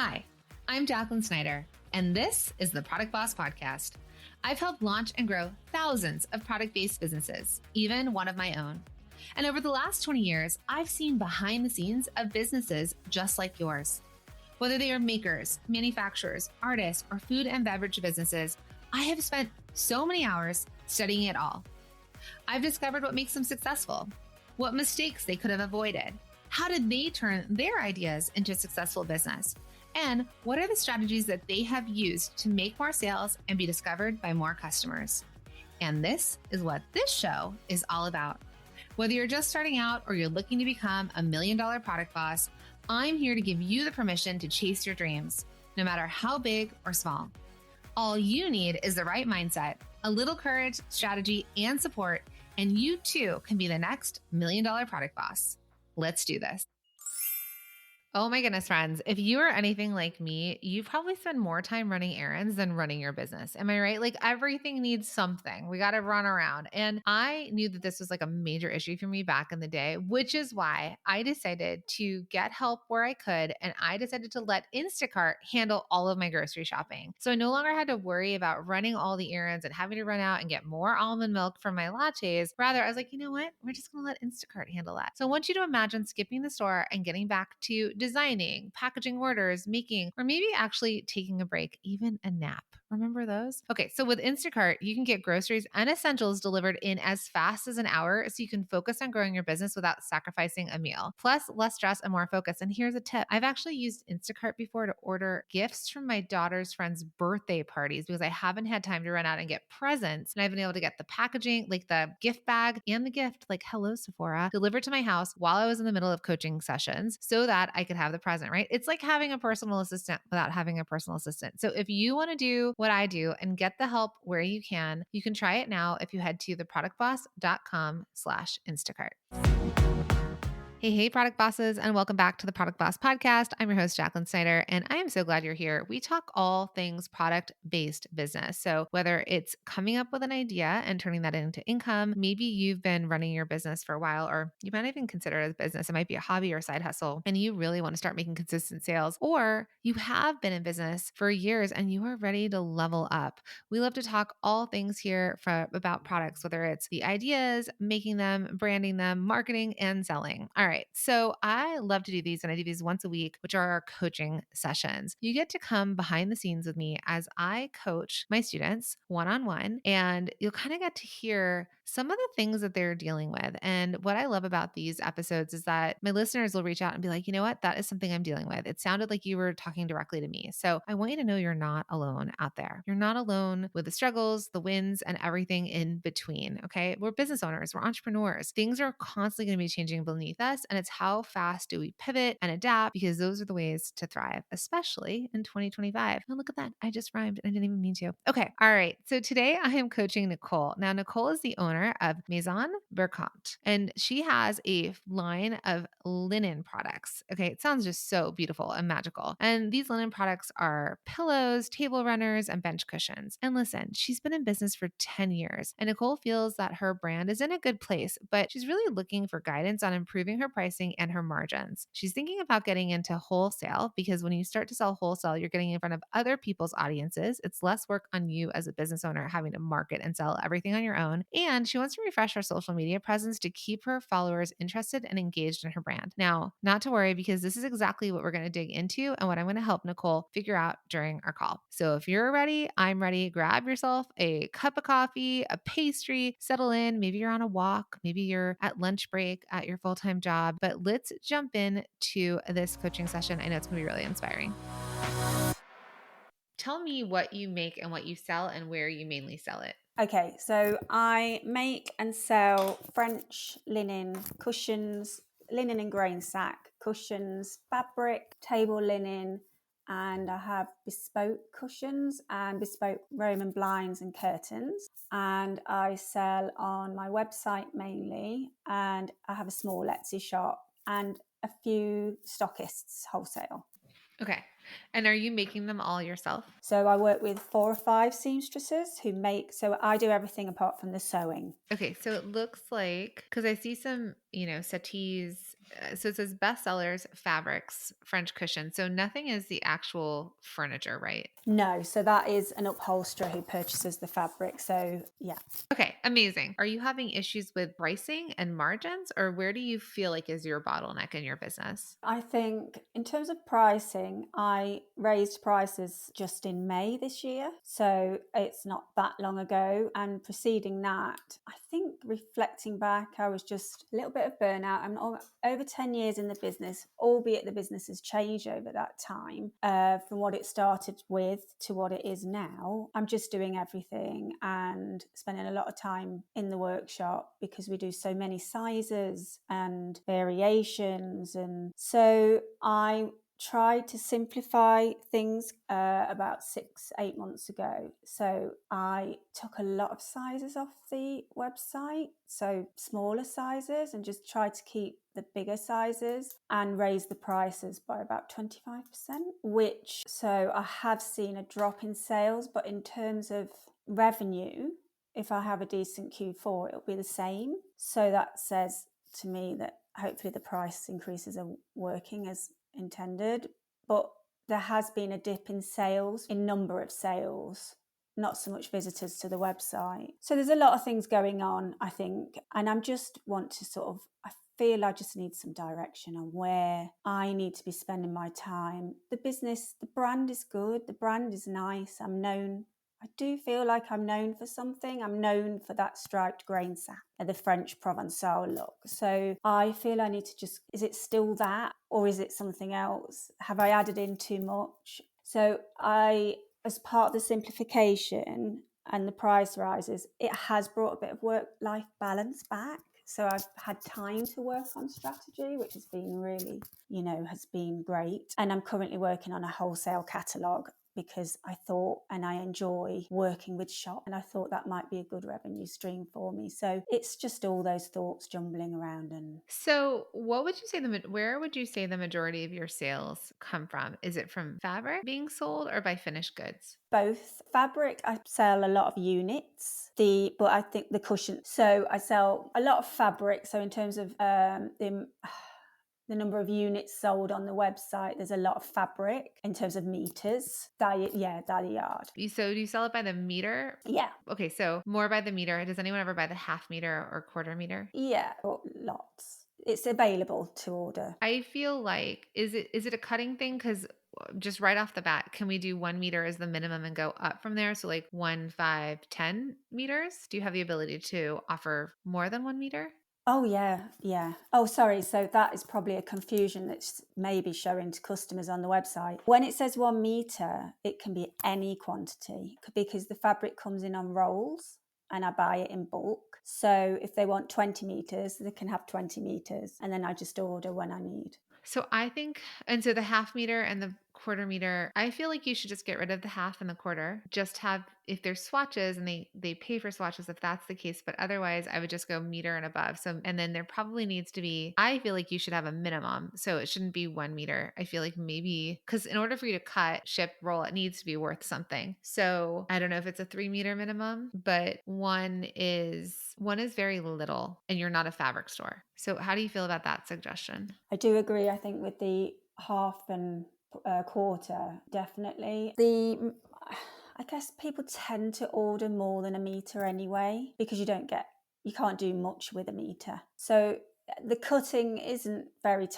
Hi, I'm Jacqueline Snyder, and this is the Product Boss Podcast. I've helped launch and grow thousands of product-based businesses, even one of my own. And over the last 20 years, I've seen behind the scenes of businesses just like yours. Whether they are makers, manufacturers, artists, or food and beverage businesses, I have spent so many hours studying it all. I've discovered what makes them successful, what mistakes they could have avoided, how did they turn their ideas into a successful business, and what are the strategies that they have used to make more sales and be discovered by more customers. And this is what this show is all about. Whether you're just starting out or you're looking to become $1 million product boss, I'm here to give you the permission to chase your dreams, no matter how big or small. All you need is the right mindset, a little courage, strategy, and support, and you too can be the next $1 million product boss. Let's do this. Oh my goodness, friends. If you are anything like me, you probably spend more time running errands than running your business. Am I right? Like everything needs something. We got to run around. And I knew that this was like a major issue for me back in the day, which is why I decided to get help where I could. And I decided to let Instacart handle all of my grocery shopping. So I no longer had to worry about running all the errands and having to run out and get more almond milk for my lattes. Rather, I was like, you know what? We're just going to let Instacart handle that. So I want you to imagine skipping the store and getting back to designing, packaging orders, making, or maybe actually taking a break, even a nap. Remember those? Okay, so with Instacart, you can get groceries and essentials delivered in as fast as an hour so you can focus on growing your business without sacrificing a meal. Plus, less stress and more focus. And here's a tip. I've actually used Instacart before to order gifts from my daughter's friends' birthday parties because I haven't had time to run out and get presents. And I've been able to get the packaging, like the gift bag and the gift, like hello Sephora, delivered to my house while I was in the middle of coaching sessions so that I could have the present, right? It's like having a personal assistant without having a personal assistant. So if you want to do what I do and get the help where you can try it now if you head to theproductboss.com/Instacart. Hey, product bosses, and welcome back to the Product Boss Podcast. I'm your host, Jacqueline Snyder, and I am so glad you're here. We talk all things product-based business. So whether it's coming up with an idea and turning that into income, maybe you've been running your business for a while, or you might even consider it a business. It might be a hobby or a side hustle, and you really want to start making consistent sales, or you have been in business for years and you are ready to level up. We love to talk all things here about products, whether it's the ideas, making them, branding them, marketing, and selling. All right. So I love to do these, and I do these once a week, which are our coaching sessions. You get to come behind the scenes with me as I coach my students one-on-one, and you'll kind of get to hear some of the things that they're dealing with. And what I love about these episodes is that my listeners will reach out and be like, you know what? That is something I'm dealing with. It sounded like you were talking directly to me. So I want you to know you're not alone out there. You're not alone with the struggles, the wins, and everything in between. Okay. We're business owners. We're entrepreneurs. Things are constantly going to be changing beneath us. And it's how fast do we pivot and adapt, because those are the ways to thrive, especially in 2025. And look at that. I just rhymed and I didn't even mean to. Okay. All right. So today I am coaching Nicole. Now, Nicole is the owner of Maison Bercante, and she has a line of linen products. Okay. It sounds just so beautiful and magical. And these linen products are pillows, table runners, and bench cushions. And listen, she's been in business for 10 years, and Nicole feels that her brand is in a good place, but she's really looking for guidance on improving her pricing and her margins. She's thinking about getting into wholesale, because when you start to sell wholesale, you're getting in front of other people's audiences. It's less work on you as a business owner having to market and sell everything on your own. And she wants to refresh her social media presence to keep her followers interested and engaged in her brand. Now, not to worry, because this is exactly what we're going to dig into and what I'm going to help Nicole figure out during our call. So if you're ready, I'm ready. Grab yourself a cup of coffee, a pastry, settle in. Maybe you're on a walk. Maybe you're at lunch break at your full-time job, but let's jump in to this coaching session. I know it's going to be really inspiring. Tell me what you make and what you sell and where you mainly sell it. Okay, so I make and sell French linen cushions, linen and grain sack cushions, fabric, table linen, and I have bespoke cushions and bespoke Roman blinds and curtains. And I sell on my website mainly, and I have a small Etsy shop and a few stockists wholesale. Okay. And are you making them all yourself? So I work with 4 or 5 seamstresses who make, so I do everything apart from the sewing. Okay. So it looks like, because I see some, settees, So it says bestsellers, fabrics, French cushion. So nothing is the actual furniture, right? No, so that is an upholsterer who purchases the fabric. So yeah. Okay, amazing. Are you having issues with pricing and margins, or where do you feel like is your bottleneck in your business? I think in terms of pricing, I raised prices just in May this year. So it's not that long ago. And preceding that, I think reflecting back, I was just a little bit of burnout. I'm over 10 years in the business, albeit the business has changed over that time from what it started with to what it is now. I'm just doing everything and spending a lot of time in the workshop because we do so many sizes and variations. And so I tried to simplify things about 6-8 months ago. So I took a lot of sizes off the website, so smaller sizes, and just tried to keep the bigger sizes and raise the prices by about 25%, which, so I have seen a drop in sales, but in terms of revenue, if I have a decent Q4, it'll be the same. So that says to me that hopefully the price increases are working as intended. But there has been a dip in sales, in number of sales, not so much visitors to the website. So there's a lot of things going on, I think. And I just want to I feel I just need some direction on where I need to be spending my time. The business, the brand is good. The brand is nice. I do feel like I'm known for something. I'm known for that striped grain sack and the French Provençal look. So I feel I need to is it still that or is it something else? Have I added in too much? So as part of the simplification and the price rises, it has brought a bit of work-life balance back. So I've had time to work on strategy, which has been really, has been great. And I'm currently working on a wholesale catalogue because I thought, and I enjoy working with shop, and I thought that might be a good revenue stream for me. So it's just all those thoughts jumbling around. And So, what would you say where would you say the majority of your sales come from? Is it from fabric being sold or by finished goods? both. Fabric, I sell a lot of units. But I think the cushion. So I sell a lot of fabric. So in terms of the number of units sold on the website, there's a lot of fabric in terms of meters. Dahlia yard. So do you sell it by the meter? Yeah. Okay, so more by the meter. Does anyone ever buy the half meter or quarter meter? Yeah, lots. It's available to order. I feel like is it a cutting thing? Because just right off the bat, can we do 1 meter as the minimum and go up from there? So like 1, 5, 10 meters? Do you have the ability to offer more than 1 meter? Oh, yeah. Oh, sorry. So that is probably a confusion that's maybe showing to customers on the website. When it says 1 meter, it can be any quantity because the fabric comes in on rolls and I buy it in bulk. So if they want 20 meters, they can have 20 meters. And then I just order when I need. So I think, and so the half meter and the quarter meter, I feel like you should just get rid of the half and the quarter. Just have, if there's swatches and they pay for swatches, if that's the case, but otherwise I would just go meter and above. So, and then there probably needs to be, I feel like you should have a minimum. So it shouldn't be 1 meter. I feel like maybe, because in order for you to cut, ship, roll, it needs to be worth something. So I don't know if it's a 3 meter minimum, but one is very little and you're not a fabric store. So how do you feel about that suggestion? I do agree. I think with the half and quarter, definitely. I guess people tend to order more than a meter anyway because you can't do much with a meter. So the cutting isn't very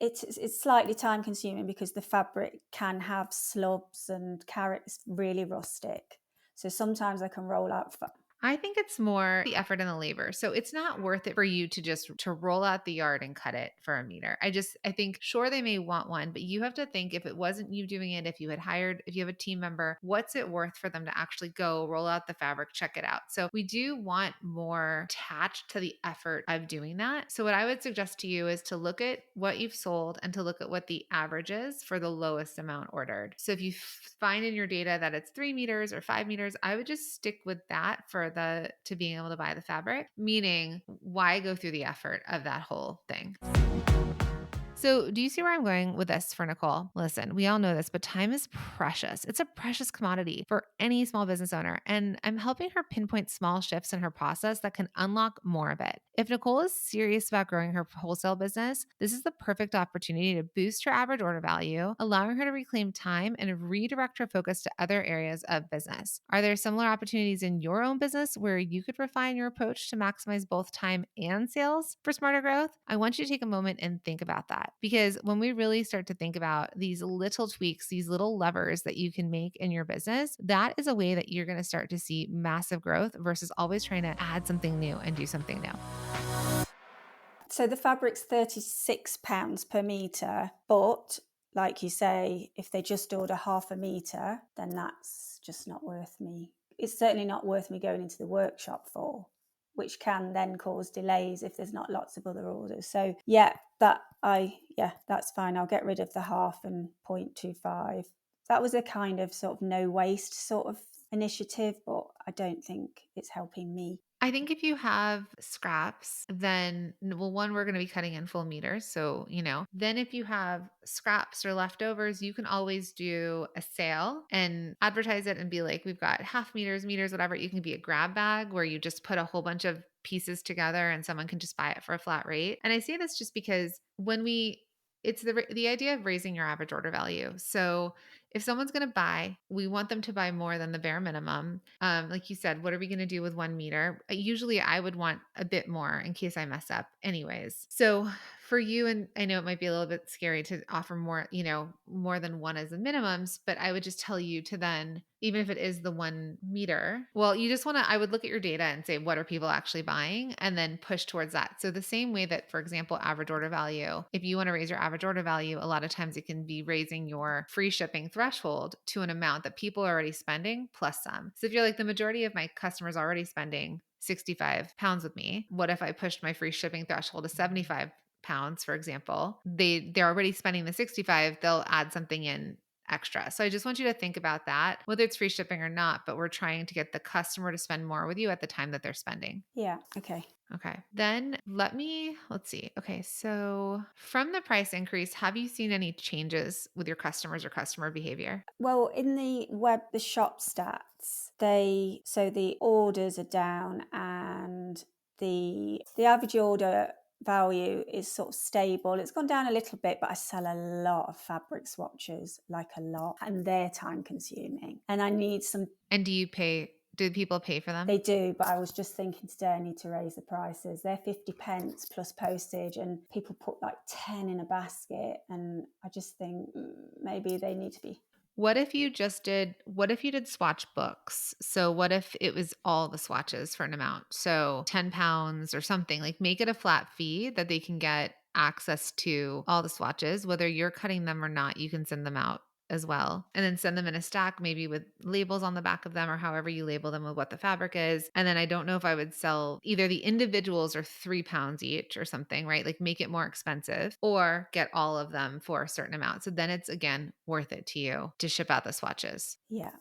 it's slightly time consuming because the fabric can have slubs and carrots, really rustic. So sometimes I can roll out I think it's more the effort and the labor. So it's not worth it for you to roll out the yard and cut it for a meter. I think sure they may want one, but you have to think if it wasn't you doing it, if you have a team member, what's it worth for them to actually go roll out the fabric, check it out. So we do want more attached to the effort of doing that. So what I would suggest to you is to look at what you've sold and to look at what the average is for the lowest amount ordered. So if you find in your data that it's 3 meters or 5 meters, I would just stick with that to being able to buy the fabric, meaning why go through the effort of that whole thing? So, do you see where I'm going with this for Nicole? Listen, we all know this, but time is precious. It's a precious commodity for any small business owner. And I'm helping her pinpoint small shifts in her process that can unlock more of it. If Nicole is serious about growing her wholesale business, this is the perfect opportunity to boost her average order value, allowing her to reclaim time and redirect her focus to other areas of business. Are there similar opportunities in your own business where you could refine your approach to maximize both time and sales for smarter growth? I want you to take a moment and think about that. Because when we really start to think about these little tweaks, these little levers that you can make in your business, that is a way that you're going to start to see massive growth versus always trying to add something new and do something new. So the fabric's £36 per metre, but like you say, if they just order half a metre, then that's just not worth me. It's certainly not worth me going into the workshop for, which can then cause delays if there's not lots of other orders. So that's fine. I'll get rid of the half and 0.25. That was a kind of sort of no waste sort of initiative, but I don't think it's helping me. I think if you have scraps, then, well, one, we're going to be cutting in full meters. So, then if you have scraps or leftovers, you can always do a sale and advertise it and be like, we've got half meters, whatever. You can be a grab bag where you just put a whole bunch of pieces together and someone can just buy it for a flat rate. And I say this just because it's the idea of raising your average order value. So if someone's going to buy, we want them to buy more than the bare minimum. Like you said, what are we going to do with 1 meter? Usually I would want a bit more in case I mess up anyways. So for you, and I know it might be a little bit scary to offer more, more than one as the minimums, but I would just tell you to then, even if it is the 1 meter, well, you just want to, I would look at your data and say, what are people actually buying? And then push towards that. So the same way that, for example, average order value, if you want to raise your average order value, a lot of times it can be raising your free shipping threshold to an amount that people are already spending plus some. So if you're like, the majority of my customers are already spending £65 with me, what if I pushed my free shipping threshold to £75, for example? They're already spending the 65, they'll add something in extra. So I just want you to think about that, whether it's free shipping or not, but we're trying to get the customer to spend more with you at the time that they're spending. Yeah. Okay. Then let's see. Okay. So from the price increase, have you seen any changes with your customers or customer behavior? Well, in the shop stats, the orders are down and the average order value is sort of stable. It's gone down a little bit, but I sell a lot of fabric swatches, like a lot, and they're time consuming. And I need some. And do people pay for them? They do, but I was just thinking today I need to raise the prices. They're 50p plus postage, and people put like 10 in a basket. And I just think maybe they need to be. What if you did swatch books? So what if it was all the swatches for an amount? So £10 or something, like make it a flat fee that they can get access to all the swatches, whether you're cutting them or not, you can send them out as well. And then send them in a stack, maybe with labels on the back of them or however you label them with what the fabric is. And then I don't know if I would sell either the individuals or £3 each or something, right? Like make it more expensive or get all of them for a certain amount. So then it's again worth it to you to ship out the swatches. Yeah.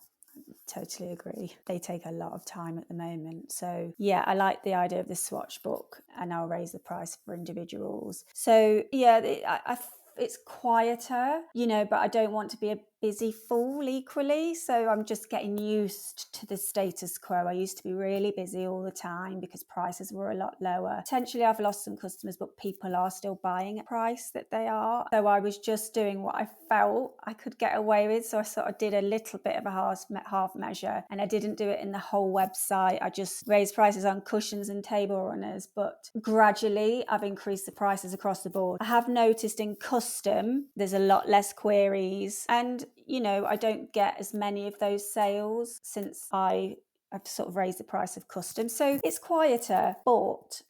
Totally agree. They take a lot of time at the moment. So yeah, I like the idea of the swatch book, and I'll raise the price for individuals. So yeah, it's quieter, but I don't want to be a busy fool equally. So I'm just getting used to the status quo. I used to be really busy all the time because prices were a lot lower. Potentially I've lost some customers, but people are still buying at price that they are. So I was just doing what I felt I could get away with. So I sort of did a little bit of a half measure, and I didn't do it in the whole website. I just raised prices on cushions and table runners, but gradually I've increased the prices across the board. I have noticed in custom, there's a lot less queries, and I don't get as many of those sales since I've sort of raised the price of custom. So it's quieter, but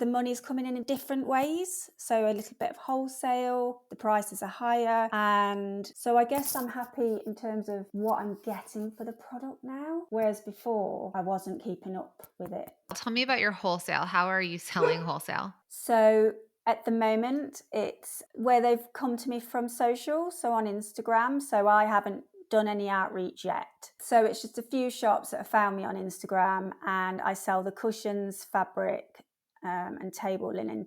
the money's coming in different ways. So a little bit of wholesale, the prices are higher. And so I guess I'm happy in terms of what I'm getting for the product now. Whereas before I wasn't keeping up with it. Tell me about your wholesale. How are you selling wholesale? So at the moment, it's where they've come to me from social, so on Instagram. So I haven't done any outreach yet. So it's just a few shops that have found me on Instagram, and I sell the cushions, fabric, and table linen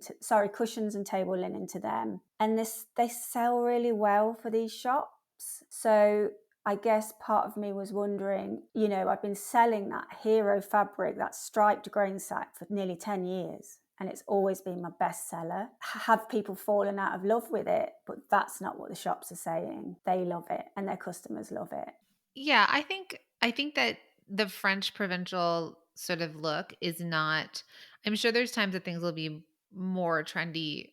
cushions and table linen to them. And they sell really well for these shops. So I guess part of me was wondering, I've been selling that hero fabric, that striped grain sack, for nearly 10 years. And it's always been my best seller. Have people fallen out of love with it? But that's not what the shops are saying. They love it and their customers love it. Yeah, I think that the French provincial sort of look is not, I'm sure there's times that things will be more trendy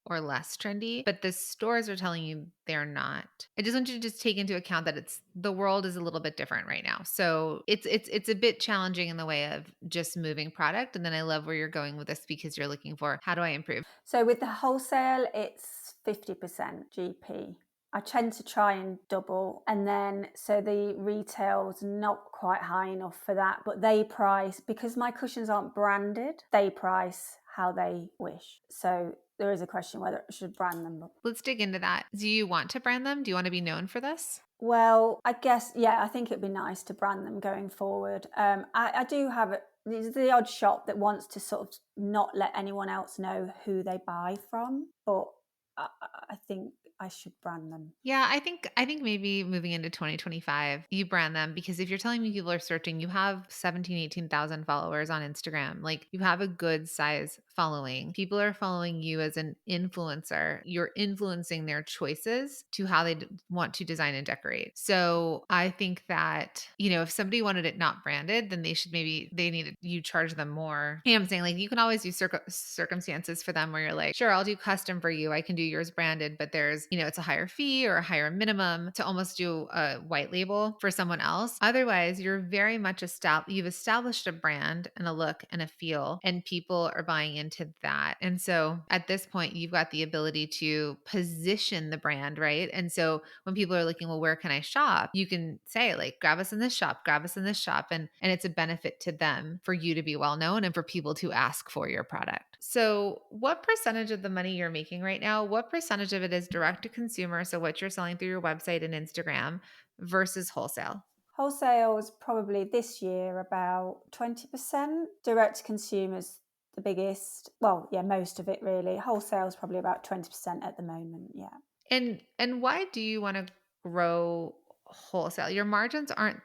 or less trendy, but the stores are telling you they're not. I just want you to just take into account that the world is a little bit different right now. So it's a bit challenging in the way of just moving product. And then I love where you're going with this because you're looking for, how do I improve? So with the wholesale, it's 50% GP. I tend to try and double, and then so the retail's not quite high enough for that, but they price, because my cushions aren't branded, they price how they wish. So there is a question whether I should brand them. Let's dig into that. Do you want to brand them? Do you want to be known for this? Well, I guess, yeah, I think it'd be nice to brand them going forward. I do have the odd shop that wants to sort of not let anyone else know who they buy from, but I think I should brand them. Yeah, I think maybe moving into 2025, you brand them, because if you're telling me people are searching, you have 17, 18,000 followers on Instagram. Like, you have a good size following. People are following you as an influencer. You're influencing their choices to how they want to design and decorate. So I think that, if somebody wanted it not branded, then they needed you charge them more. I'm saying, like, you can always use circumstances for them where you're like, sure, I'll do custom for you. I can do yours branded, but there's, it's a higher fee or a higher minimum to almost do a white label for someone else. Otherwise, you're very much you've established a brand and a look and a feel, and people are buying into that. And so at this point, you've got the ability to position the brand, right? And so when people are looking, well, where can I shop? You can say, like, grab us in this shop, grab us in this shop. And it's a benefit to them for you to be well known and for people to ask for your product. So what percentage of the money you're making right now, what percentage of it is direct to consumer? So what you're selling through your website and Instagram versus wholesale? Wholesale is probably this year about 20%. Direct to consumers, the biggest. Well, yeah, most of it really. Wholesale is probably about 20% at the moment. Yeah. And why do you want to grow wholesale? Your margins aren't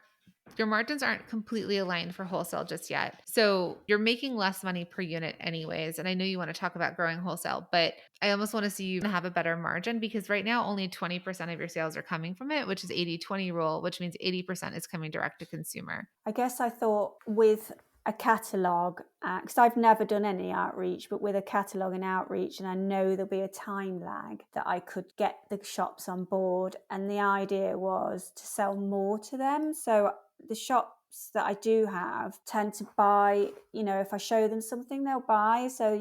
completely aligned for wholesale just yet. So you're making less money per unit anyways. And I know you want to talk about growing wholesale, but I almost want to see you have a better margin, because right now only 20% of your sales are coming from it, which is 80-20 rule, which means 80% is coming direct to consumer. I guess I thought with a catalogue, because I've never done any outreach, but with a catalogue and outreach, and I know there'll be a time lag, that I could get the shops on board. And the idea was to sell more to them. So the shops that I do have tend to buy, if I show them something, they'll buy. So,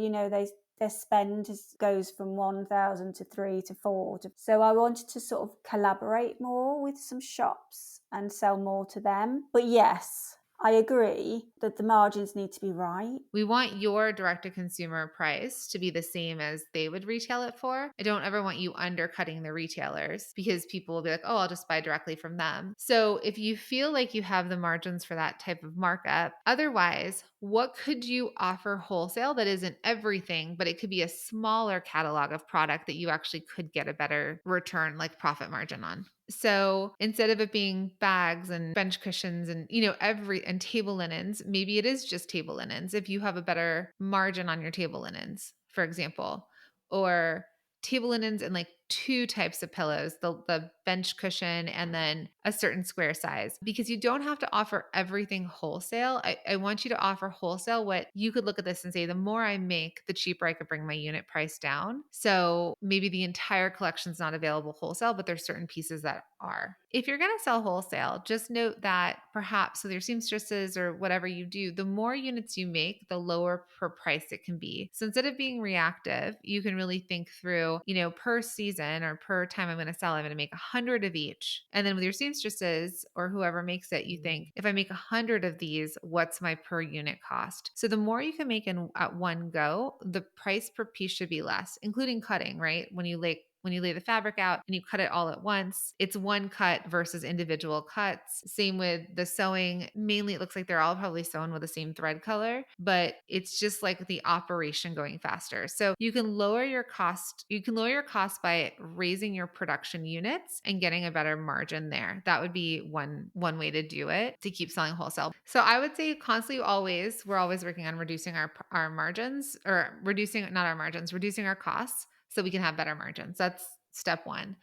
their spend goes from 1,000 to 3 to 4. So I wanted to sort of collaborate more with some shops and sell more to them. But yes, I agree that the margins need to be right. We want your direct to consumer price to be the same as they would retail it for. I don't ever want you undercutting the retailers, because people will be like, oh, I'll just buy directly from them. So if you feel like you have the margins for that type of markup, otherwise, what could you offer wholesale that isn't everything, but it could be a smaller catalog of product that you actually could get a better return, like profit margin on? So instead of it being bags and bench cushions and, and table linens, maybe it is just table linens. If you have a better margin on your table linens, for example, or table linens and like 2 types of pillows, the bench cushion and then a certain square size, because you don't have to offer everything wholesale. I want you to offer wholesale what you could look at this and say, the more I make, the cheaper I could bring my unit price down. So maybe the entire collection's not available wholesale, but there's certain pieces that are. If you're going to sell wholesale, just note that perhaps with your seamstresses or whatever you do, the more units you make, the lower per price it can be. So instead of being reactive, you can really think through, per season or per time I'm going to sell, I'm going to make 100 of each. And then with your seamstresses or whoever makes it, you think, if I make 100 of these, what's my per unit cost? So the more you can make at one go, the price per piece should be less, including cutting, right? When you when you lay the fabric out and you cut it all at once, it's one cut versus individual cuts. Same with the sewing. Mainly, it looks like they're all probably sewn with the same thread color, but it's just like the operation going faster. So you can lower your cost. You can lower your cost by raising your production units and getting a better margin there. That would be one way to do it to keep selling wholesale. So I would say constantly, we're always working on reducing our margins, or reducing, not our margins, reducing our costs so we can have better margins. That's step one.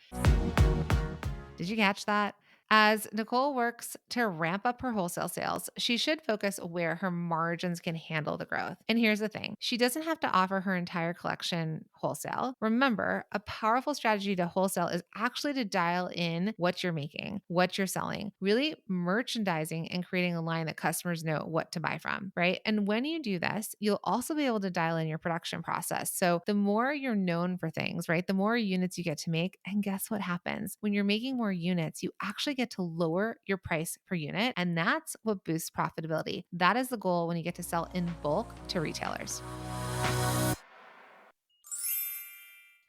Did you catch that? As Nicole works to ramp up her wholesale sales, she should focus where her margins can handle the growth. And here's the thing, she doesn't have to offer her entire collection wholesale. Remember, a powerful strategy to wholesale is actually to dial in what you're making, what you're selling, really merchandising and creating a line that customers know what to buy from, right? And when you do this, you'll also be able to dial in your production process. So the more you're known for things, right, the more units you get to make. And guess what happens? When you're making more units, you actually get to lower your price per unit. And that's what boosts profitability. That is the goal when you get to sell in bulk to retailers.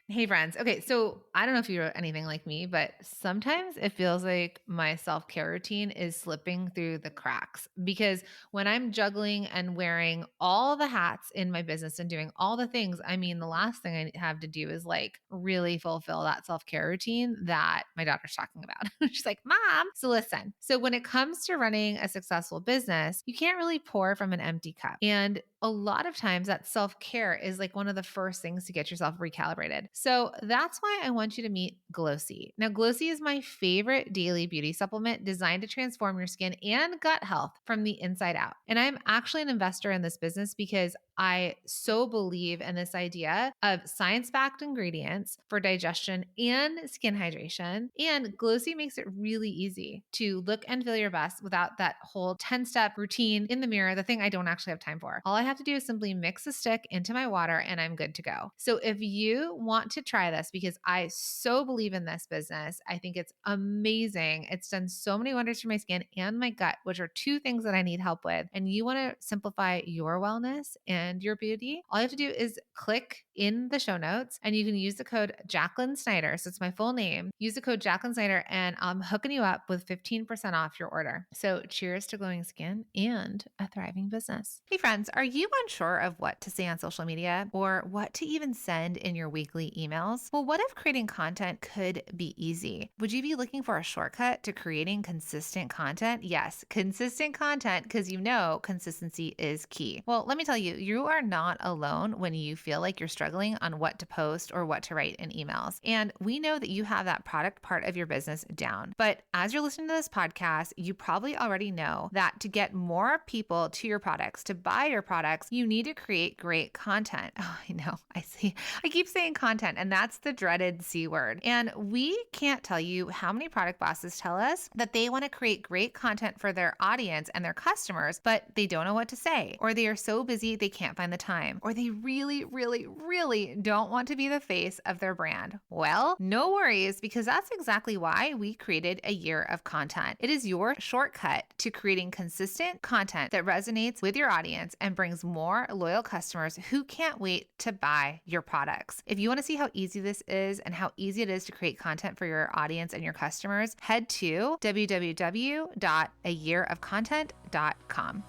Hey friends. Okay, so I don't know if you're anything like me, but sometimes it feels like my self-care routine is slipping through the cracks, because when I'm juggling and wearing all the hats in my business and doing all the things, I mean, the last thing I have to do is like really fulfill that self-care routine that my daughter's talking about. She's like, "Mom." So listen. So when it comes to running a successful business, you can't really pour from an empty cup. And a lot of times that self-care is like one of the first things to get yourself recalibrated. So that's why I want you to meet Glossy. Now, Glossy is my favorite daily beauty supplement designed to transform your skin and gut health from the inside out. And I'm actually an investor in this business because I so believe in this idea of science-backed ingredients for digestion and skin hydration. And Glossy makes it really easy to look and feel your best without that whole 10-step routine in the mirror, the thing I don't actually have time for. All I have to do is simply mix a stick into my water and I'm good to go. So if you want to try this, because I so believe in this business, I think it's amazing. It's done so many wonders for my skin and my gut, which are two things that I need help with. And you want to simplify your wellness and your beauty, all you have to do is click in the show notes and you can use the code Jacqueline Snyder. So it's my full name. Use the code Jacqueline Snyder and I'm hooking you up with 15% off your order. So cheers to glowing skin and a thriving business. Hey friends, are you unsure of what to say on social media or what to even send in your weekly emails? Well, what if creating content could be easy? Would you be looking for a shortcut to creating consistent content? Yes, consistent content, because you know consistency is key. Well, let me tell you, you are not alone when you feel like you're struggling on what to post or what to write in emails. And we know that you have that product part of your business down. But as you're listening to this podcast, you probably already know that to get more people to your products, to buy your products, you need to create great content. Oh, I know. I keep saying content, and that's the dreaded C word. And we can't tell you how many product bosses tell us that they want to create great content for their audience and their customers, but they don't know what to say, or they are so busy they can't find the time, or they really, really, really don't want to be the face of their brand. Well, no worries, because that's exactly why we created a year of content. It is your shortcut to creating consistent content that resonates with your audience and brings more loyal customers who can't wait to buy your products. If you want to see how easy this is and how easy it is to create content for your audience and your customers, head to www.ayearofcontent.com.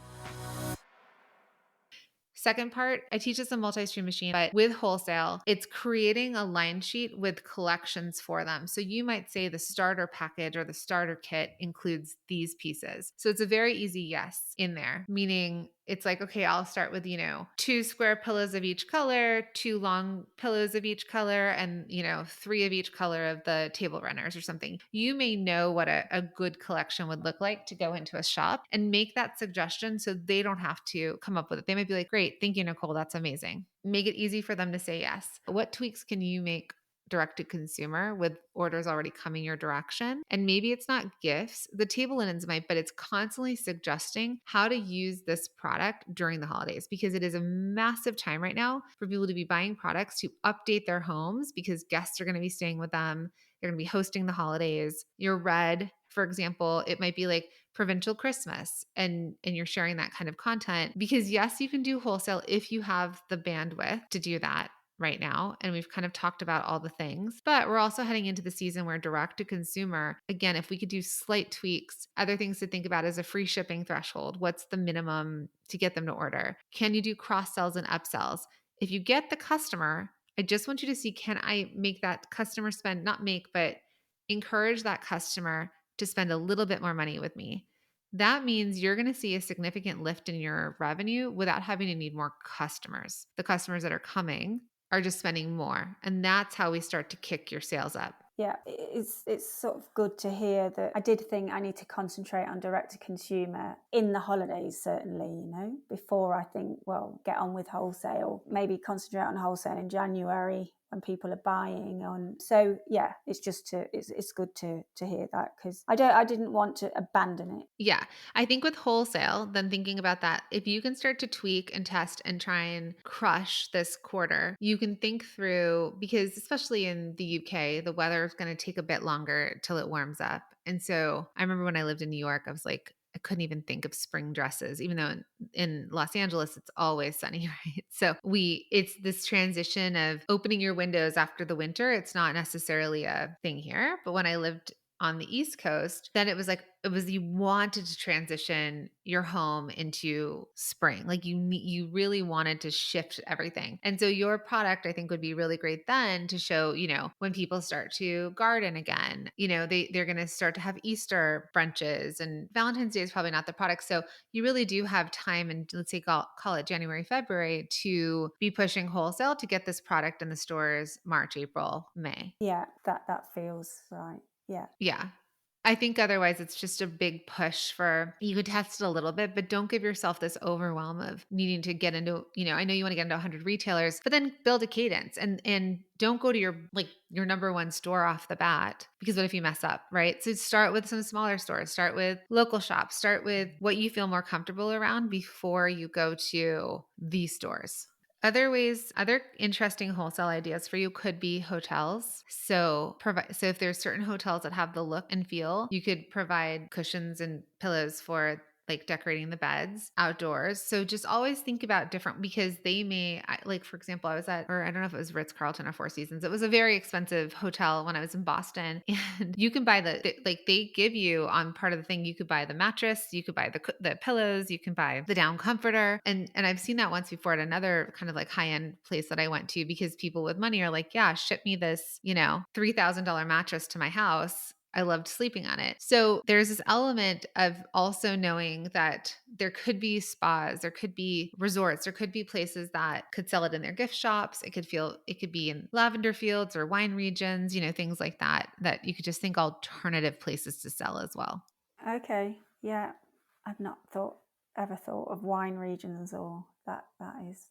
Second part, I teach this in multi-stream machine, but with wholesale, it's creating a line sheet with collections for them. So you might say the starter package or the starter kit includes these pieces. So it's a very easy yes in there, meaning it's like, okay, I'll start with, 2 square pillows of each color, 2 long pillows of each color, and, 3 of each color of the table runners or something. You may know what a good collection would look like to go into a shop and make that suggestion so they don't have to come up with it. They might be like, great, thank you, Nicole. That's amazing. Make it easy for them to say yes. What tweaks can you make direct to consumer with orders already coming your direction? And maybe it's not gifts, the table linens might, but it's constantly suggesting how to use this product during the holidays, because it is a massive time right now for people to be buying products to update their homes because guests are going to be staying with them. They're going to be hosting the holidays. Your red, for example, it might be like provincial Christmas, and you're sharing that kind of content because yes, you can do wholesale if you have the bandwidth to do that. right now. And we've kind of talked about all the things, but we're also heading into the season where direct to consumer, again, if we could do slight tweaks, other things to think about is a free shipping threshold. What's the minimum to get them to order? Can you do cross sells and upsells? If you get the customer, I just want you to see, can I make that customer spend, not make, but encourage that customer to spend a little bit more money with me? That means you're going to see a significant lift in your revenue without having to need more customers. The customers that are coming are just spending more. And that's how we start to kick your sales up. Yeah, it's sort of good to hear that. I did think I need to concentrate on direct to consumer in the holidays, certainly, before I think, well, get on with wholesale, maybe concentrate on wholesale in January when people are buying on. So yeah, it's good to hear that, because I didn't want to abandon it. Yeah. I think with wholesale, then thinking about that, if you can start to tweak and test and try and crush this quarter, you can think through, because especially in the UK, the weather is going to take a bit longer till it warms up. And so I remember when I lived in New York, I was like, I couldn't even think of spring dresses, even though in Los Angeles, it's always sunny, right? So it's this transition of opening your windows after the winter. It's not necessarily a thing here, but when I lived on the East Coast, then you wanted to transition your home into spring. Like you really wanted to shift everything. And so your product, I think, would be really great then to show, when people start to garden again, they're going to start to have Easter brunches, and Valentine's Day is probably not the product. So you really do have time, and let's say call it January, February, to be pushing wholesale to get this product in the stores March, April, May. Yeah, that feels right. Yeah. Yeah. I think otherwise it's just a big push you could test it a little bit, but don't give yourself this overwhelm of needing to get into, I know you want to get into 100 retailers, but then build a cadence and don't go to your number one store off the bat, because what if you mess up, right? So start with some smaller stores, start with local shops, start with what you feel more comfortable around before you go to these stores. Other interesting wholesale ideas for you could be hotels. So if there's certain hotels that have the look and feel, you could provide cushions and pillows for like decorating the beds outdoors. So just always think about different, because like for example, I was or I don't know if it was Ritz-Carlton or Four Seasons. It was a very expensive hotel when I was in Boston, and you can buy they give you on part of the thing, you could buy the mattress, you could buy the pillows, you can buy the down comforter. And I've seen that once before at another kind of like high-end place that I went to, because people with money are like, yeah, ship me this, $3,000 mattress to my house. I loved sleeping on it. So there's this element of also knowing that there could be spas, there could be resorts, there could be places that could sell it in their gift shops. It could be in lavender fields or wine regions, things like that you could just think alternative places to sell as well. Okay. Yeah. I've not ever thought of wine regions, or that is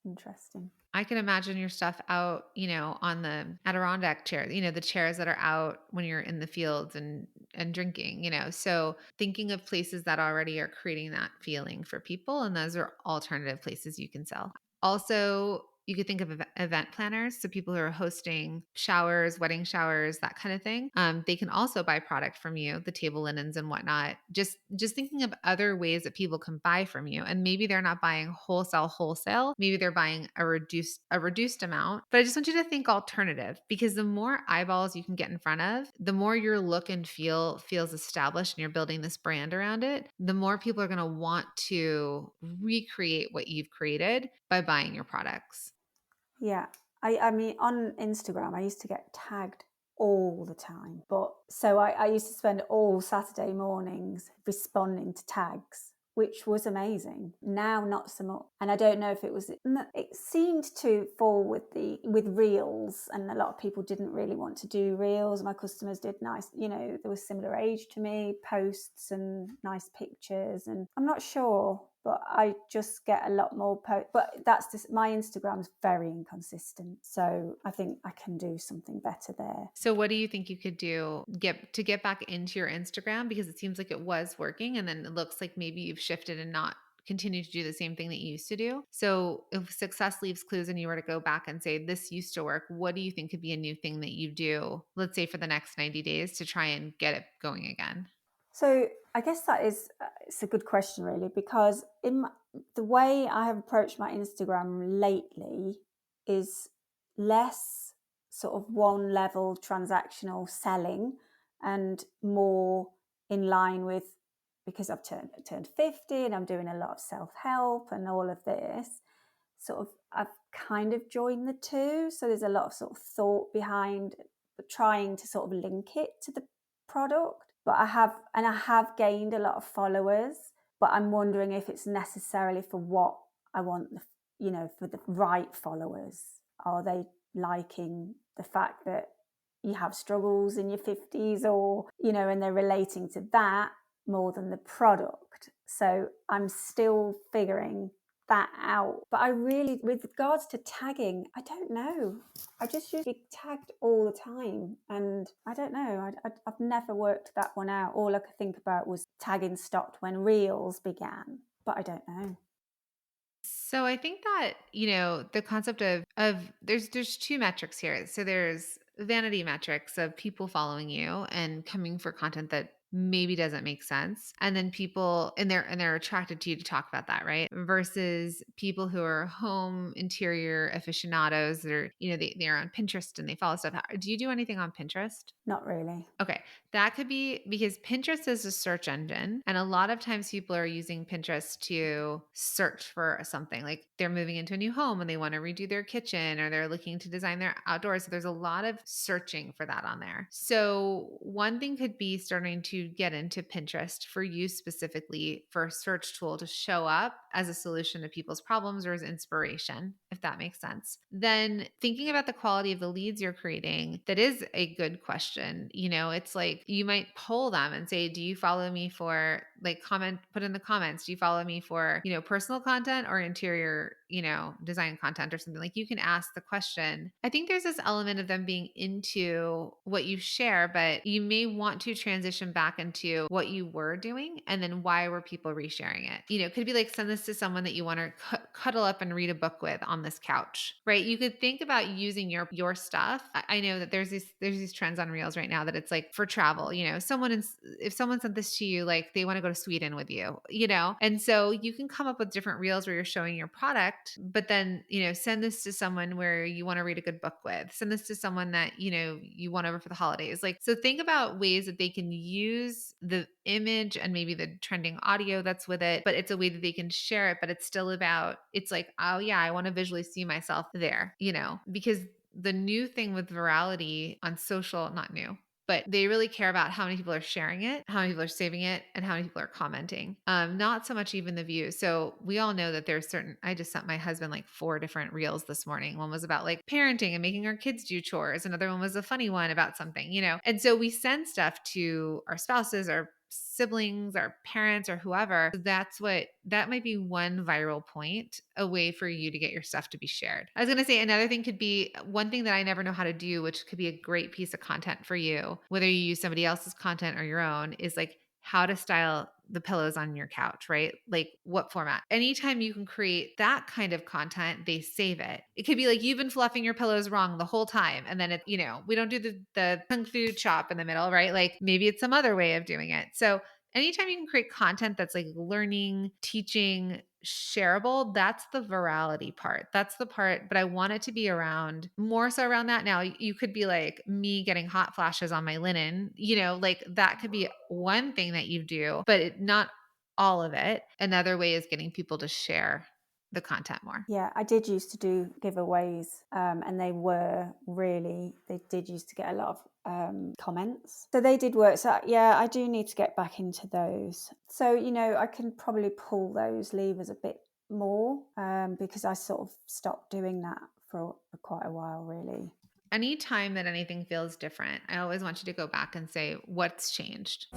interesting. I can imagine your stuff out, on the Adirondack chairs, the chairs that are out when you're in the fields and drinking, So thinking of places that already are creating that feeling for people, and those are alternative places you can sell. Also, you could think of event planners. So people who are hosting showers, wedding showers, that kind of thing. They can also buy product from you, the table linens and whatnot. Just thinking of other ways that people can buy from you. And maybe they're not buying wholesale. Maybe they're buying a reduced amount. But I just want you to think alternative, because the more eyeballs you can get in front of, the more your look and feel feels established and you're building this brand around it, the more people are going to want to recreate what you've created by buying your products. Yeah. I mean, on Instagram, I used to get tagged all the time. But so I used to spend all Saturday mornings responding to tags, which was amazing. Now, not so much. And I don't know if it seemed to fall with reels, and a lot of people didn't really want to do reels. My customers did nice, there was similar age to me, posts and nice pictures. And I'm not sure, but I just get a lot more but that's just, my Instagram's very inconsistent, so I think I can do something better there. So what do you think you could do to get back into your Instagram, because it seems like it was working, and then it looks like maybe you've shifted and not continue to do the same thing that you used to do? So if success leaves clues and you were to go back and say this used to work, what do you think could be a new thing that you do, let's say for the next 90 days, to try and get it going again? So I guess it's a good question, really, because the way I have approached my Instagram lately is less sort of one level transactional selling and more in line with, because I've turned 50 and I'm doing a lot of self-help and all of this, sort of I've kind of joined the two. So there's a lot of sort of thought behind trying to sort of link it to the product. But I have gained a lot of followers, but I'm wondering if it's necessarily for what I want, for the right followers. Are they liking the fact that you have struggles in your 50s, or, and they're relating to that more than the product? So I'm still figuring that out. But I really, with regards to tagging, I don't know. I just usually tagged all the time, and I don't know. I've never worked that one out. All I could think about was tagging stopped when Reels began, but I don't know. So I think that, the concept of there's two metrics here. So there's vanity metrics of people following you and coming for content that maybe doesn't make sense. And then people and they're attracted to you to talk about that, right? Versus people who are home interior aficionados that are, they're on Pinterest and they follow stuff. Do you do anything on Pinterest? Not really. Okay. That could be because Pinterest is a search engine. And a lot of times people are using Pinterest to search for something, like they're moving into a new home and they want to redo their kitchen, or they're looking to design their outdoors. So there's a lot of searching for that on there. So one thing could be starting to get into Pinterest for you specifically for a search tool to show up as a solution to people's problems or as inspiration, if that makes sense. Then thinking about the quality of the leads you're creating, that is a good question. It's like you might poll them and say, do you follow me for, like, put in the comments, do you follow me for, personal content or interior, design content or something? Like, you can ask the question. I think there's this element of them being into what you share, but you may want to transition back into what you were doing and then why were people resharing it. It could be like, send this to someone that you want to cuddle up and read a book with on this couch, right? You could think about using your stuff. I know that there's these trends on Reels right now that it's like for travel. If someone sent this to you, like they want to go to Sweden with you, and so you can come up with different Reels where you're showing your product, but then send this to someone where you want to read a good book with. Send this to someone that you want over for the holidays. Like, so think about ways that they can use the image and maybe the trending audio that's with it, but it's a way that they can share it, but it's still about, it's like, oh yeah, I want to visually see myself there, because the new thing with virality on social, not new, but they really care about how many people are sharing it, how many people are saving it, and how many people are commenting. Not so much even the views. So we all know that there's I just sent my husband like 4 different Reels this morning. One was about like parenting and making our kids do chores. Another one was a funny one about something, And so we send stuff to our spouses, our siblings, our parents, or whoever. That might be one viral point, a way for you to get your stuff to be shared. I was going to say another thing could be one thing that I never know how to do, which could be a great piece of content for you, whether you use somebody else's content or your own, is like how to style the pillows on your couch, right? Like what format. Anytime you can create that kind of content, they save it. It could be like, you've been fluffing your pillows wrong the whole time. And then we don't do the kung fu chop in the middle, right? Like maybe it's some other way of doing it. So anytime you can create content that's like learning, teaching, shareable, that's the virality part. That's the part, but I want it to be around more so around that. Now, you could be like me getting hot flashes on my linen, like that could be one thing that you do, but not all of it. Another way is getting people to share the content more. Yeah, I did used to do giveaways, and they did used to get a lot of comments. So they did work. So yeah, I do need to get back into those. So, I can probably pull those levers a bit more, because I sort of stopped doing that for quite a while, really. Anytime that anything feels different, I always want you to go back and say, what's changed?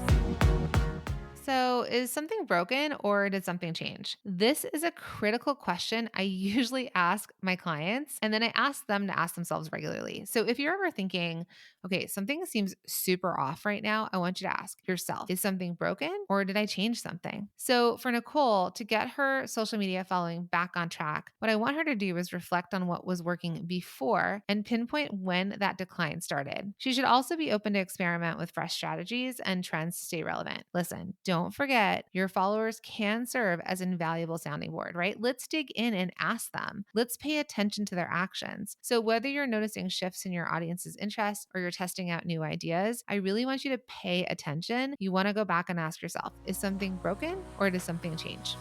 So, is something broken or did something change? This is a critical question I usually ask my clients, and then I ask them to ask themselves regularly. So, if you're ever thinking, okay, something seems super off right now, I want you to ask yourself, is something broken or did I change something? So, for Nicole, to get her social media following back on track, what I want her to do is reflect on what was working before and pinpoint when that decline started. She should also be open to experiment with fresh strategies and trends to stay relevant. Listen, don't don't forget, your followers can serve as an invaluable sounding board, right? Let's dig in and ask them. Let's pay attention to their actions. So whether you're noticing shifts in your audience's interest or you're testing out new ideas, I really want you to pay attention. You want to go back and ask yourself, is something broken or does something change?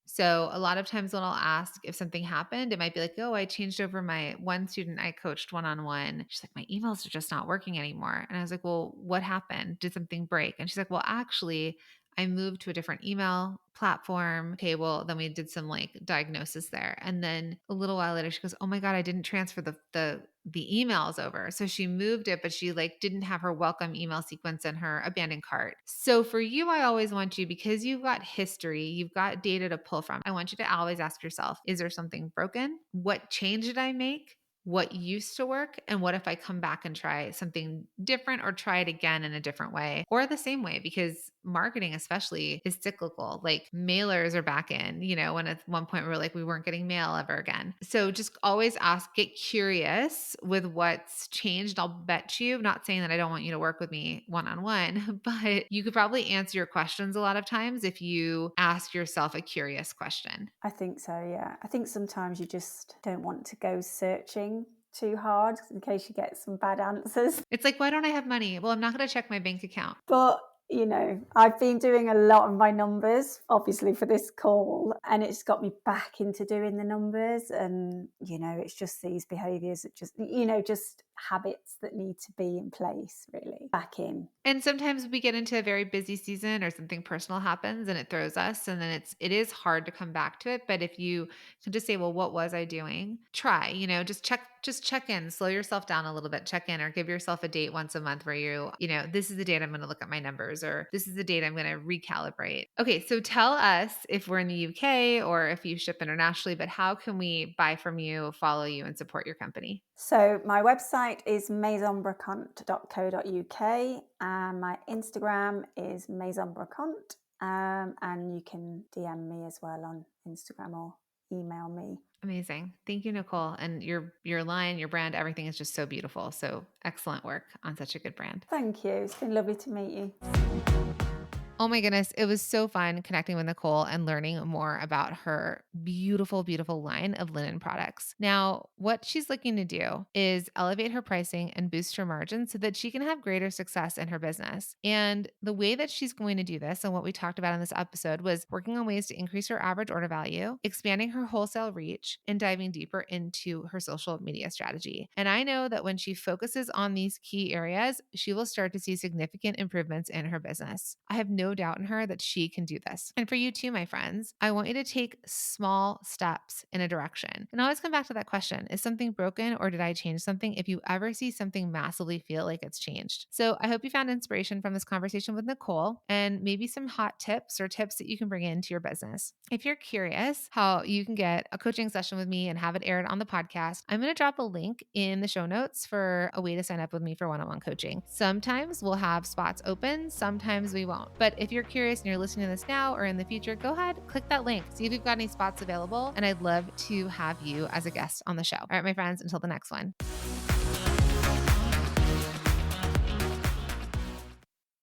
So a lot of times when I'll ask if something happened, it might be like, oh, I changed over my one student I coached one-on-one. She's like, my emails are just not working anymore. And I was like, well, what happened? Did something break? And she's like, well, actually, I moved to a different email platform. Okay, well, then we did some like diagnosis there. And then a little while later, she goes, oh my God, I didn't transfer the emails over. So she moved it, but she like didn't have her welcome email sequence in her abandoned cart. So for you, I always want you, because you've got history, you've got data to pull from. I want you to always ask yourself, is there something broken? What change did I make? What used to work? And what if I come back and try something different or try it again in a different way or the same way? Because marketing especially is cyclical. Like mailers are back in, when at one point we were like, we weren't getting mail ever again. So just always ask, get curious with what's changed. I'll bet you, not saying that I don't want you to work with me one-on-one, but you could probably answer your questions a lot of times if you ask yourself a curious question. I think so, yeah. I think sometimes you just don't want to go searching too hard in case you get some bad answers. It's like, why don't I have money? Well, I'm not going to check my bank account. But I've been doing a lot of my numbers, obviously, for this call, and it's got me back into doing the numbers. And, it's just these behaviors that just habits that need to be in place, really, back in. And sometimes we get into a very busy season or something personal happens and it throws us. And then it is hard to come back to it. But if you can just say, well, what was I doing? Try, just check in, slow yourself down a little bit, check in, or give yourself a date once a month where this is the date I'm going to look at my numbers, or this is the date I'm going to recalibrate. Okay. So tell us if we're in the UK or if you ship internationally, but how can we buy from you, follow you, and support your company? So my website is maisonbracante.co.uk and my Instagram is maisonbracante. And you can DM me as well on Instagram or email me. Amazing. Thank you, Nicole. And your line, your brand, everything is just so beautiful. So excellent work on such a good brand. Thank you. It's been lovely to meet you. Oh my goodness. It was so fun connecting with Nicole and learning more about her beautiful, beautiful line of linen products. Now, what she's looking to do is elevate her pricing and boost her margins so that she can have greater success in her business. And the way that she's going to do this, and what we talked about in this episode, was working on ways to increase her average order value, expanding her wholesale reach, and diving deeper into her social media strategy. And I know that when she focuses on these key areas, she will start to see significant improvements in her business. I have no doubt in her that she can do this. And for you too, my friends, I want you to take small steps in a direction. And always come back to that question, is something broken or did I change something? If you ever see something massively feel like it's changed. So I hope you found inspiration from this conversation with Nicole and maybe some hot tips or tips that you can bring into your business. If you're curious how you can get a coaching session with me and have it aired on the podcast, I'm going to drop a link in the show notes for a way to sign up with me for one-on-one coaching. Sometimes we'll have spots open, sometimes we won't. But if you're curious and you're listening to this now or in the future, go ahead, click that link, see if we've got any spots available. And I'd love to have you as a guest on the show. All right, my friends, until the next one.